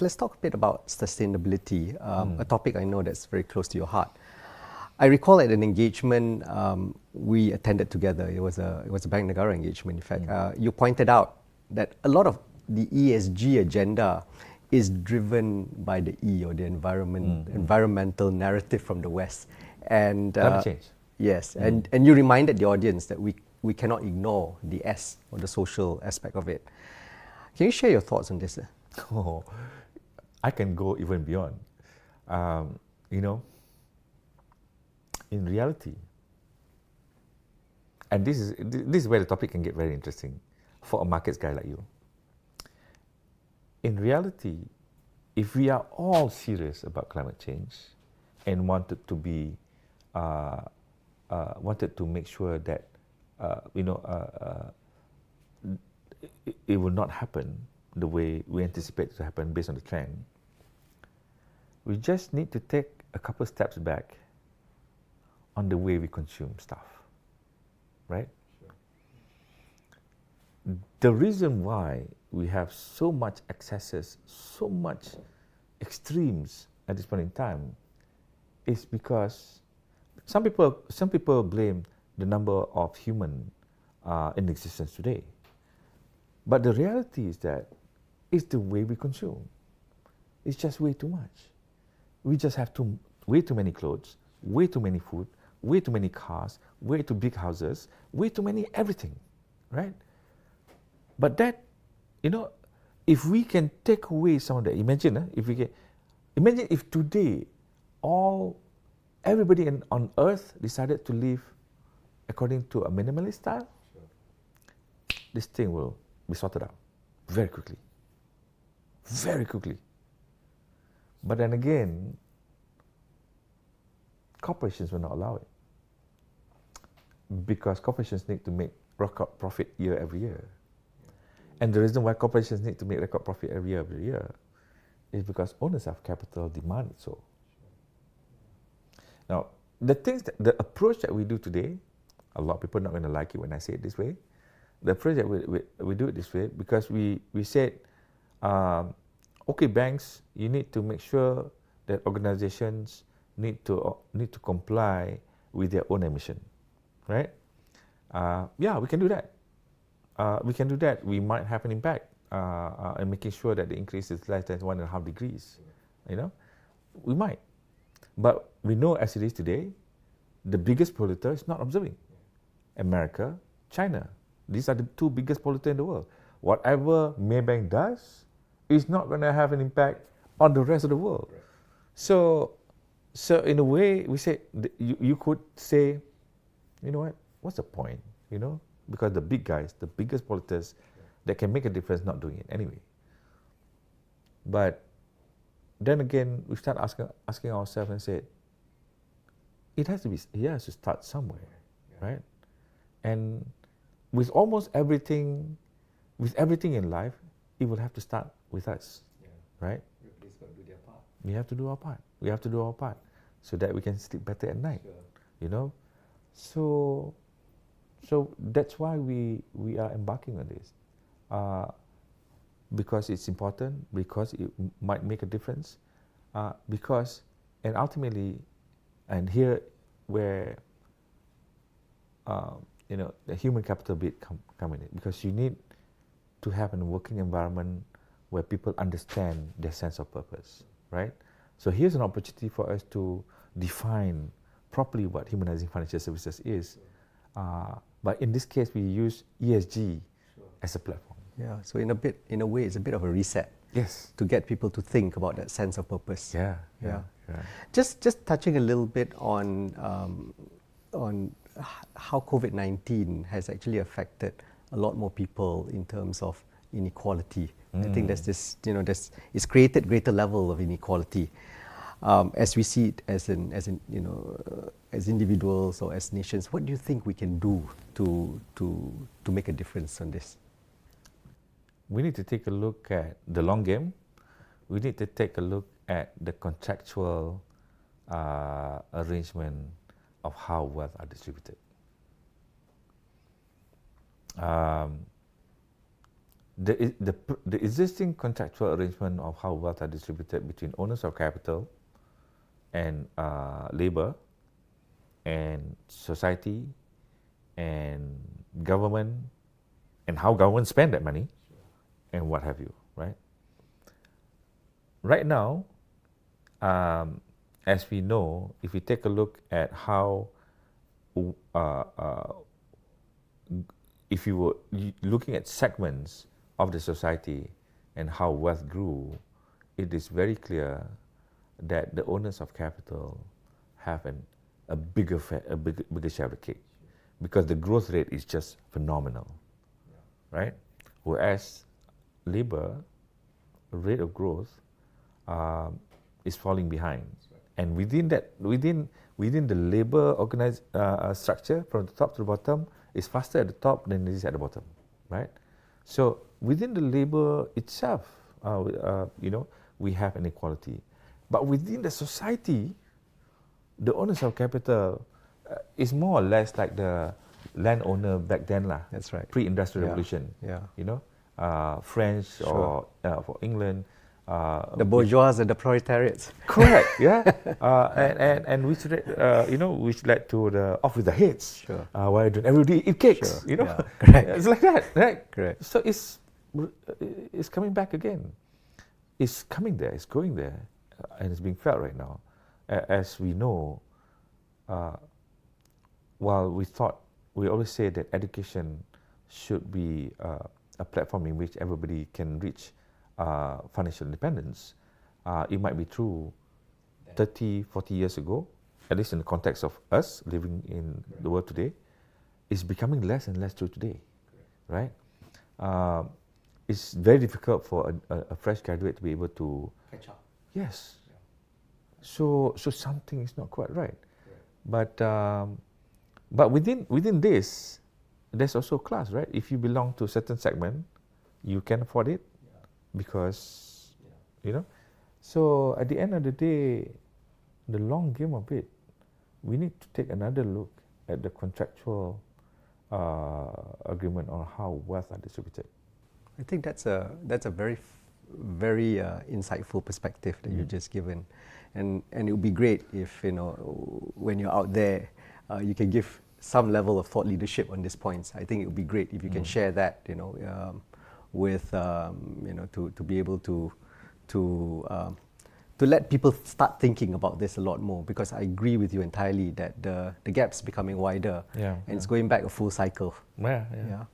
let's talk a bit about sustainability, a topic I know that's very close to your heart. I recall at an engagement we attended together. It was a Bank Negara engagement. In fact, you pointed out that a lot of the ESG agenda is driven by the E, or the environmental narrative from the West, and climate change. Yes, and you reminded the audience that we cannot ignore the S, or the social aspect of it. Can you share your thoughts on this? Oh, I can go even beyond. In reality, and this is where the topic can get very interesting for a markets guy like you. In reality, if we are all serious about climate change and wanted to make sure that it will not happen the way we anticipate it to happen based on the trend, we just need to take a couple steps back on the way we consume stuff, right? Sure. The reason why we have so much excesses, so much extremes at this point in time is because some people blame the number of human in existence today. But the reality is that it's the way we consume. It's just way too much. We just have way too many clothes, way too many food, way too many cars, way too big houses, way too many everything, right? But that, if we can take away some of that, imagine if today everybody on earth decided to live according to a minimalist style, this thing will be sorted out very quickly. Very quickly. But then again, corporations will not allow it. Because corporations need to make record profit every year. And the reason why corporations need to make record profit every year is because owners of capital demand it so. Now, the approach that we do today, a lot of people are not going to like it when I say it this way. The approach that we do it this way because we said, okay, banks, you need to make sure that organizations need to comply with their own emission, right? Yeah, we can do that. We might have an impact in making sure that the increase is less than 1.5 degrees. We might. But we know as it is today, the biggest polluter is not observing. America, China. These are the two biggest polluters in the world. Whatever Maybank does is not going to have an impact on the rest of the world. Right. So in a way, we say you could say, you know what? What's the point? Because the big guys, the biggest polluters, that can make a difference, not doing it anyway. But then again, we start asking ourselves and say, it has to start somewhere, right? And with almost everything, in life, it will have to start with us, right? Everybody's got to do their part. We have to do our part. We have to do our part so that we can sleep better at night. Sure. So that's why we are embarking on this, because it's important, because it might make a difference, and ultimately, and here where the human capital bit come in it, because you need to have a working environment where people understand their sense of purpose, right? So here's an opportunity for us to define properly what humanizing financial services is. But in this case, we use ESG as a platform. Yeah, so in a way, it's a bit of a reset. Yes. To get people to think about that sense of purpose. Yeah. Just touching a little bit on how COVID-19 has actually affected a lot more people in terms of inequality. I think there's this, it's created greater level of inequality as we see it as individuals or as nations. What do you think we can do to make a difference on this? We need to take a look at the long game. We need to take a look at the contractual arrangement of how wealth are distributed. the existing contractual arrangement of how wealth are distributed between owners of capital and labor and society and government and how government spend that money and what have you, right? Right now, as we know, if we take a look at how, if you were looking at segments of the society and how wealth grew, it is very clear that the owners of capital have a bigger share of the cake because the growth rate is just phenomenal, right? Whereas labor rate of growth is falling behind, and within the labor organized structure, from the top to the bottom, is faster at the top than it is at the bottom, right? So within the labor itself, we have inequality, but within the society, the owners of capital is more or less like the landowner back then, lah. That's right. Pre-industrial revolution. French or for England. The bourgeois and the proletariats. Correct. Yeah. and which led to the off with the heads. Sure. Why don't everybody eat cakes? Sure. Correct. It's like that, right? Correct. So it's coming back again. It's coming there. It's going there, and it's being felt right now. As we know, while we always say that education should be a platform in which everybody can reach financial independence, it might be true 30, 40 years ago, at least in the context of us living in the world today, it's becoming less and less true today, right? It's very difficult for a fresh graduate to be able to catch up. Yes. So something is not quite right. But within this, there's also class, right? If you belong to a certain segment, you can afford it because, So at the end of the day, the long game of it, we need to take another look at the contractual agreement on how wealth are distributed. I think that's a very insightful perspective that you've just given, and it would be great if when you're out there, you can give some level of thought leadership on these points. I think it would be great if you can share that, with to be able to let people start thinking about this a lot more, because I agree with you entirely that the gap's becoming wider, and it's going back a full cycle. Yeah. Yeah.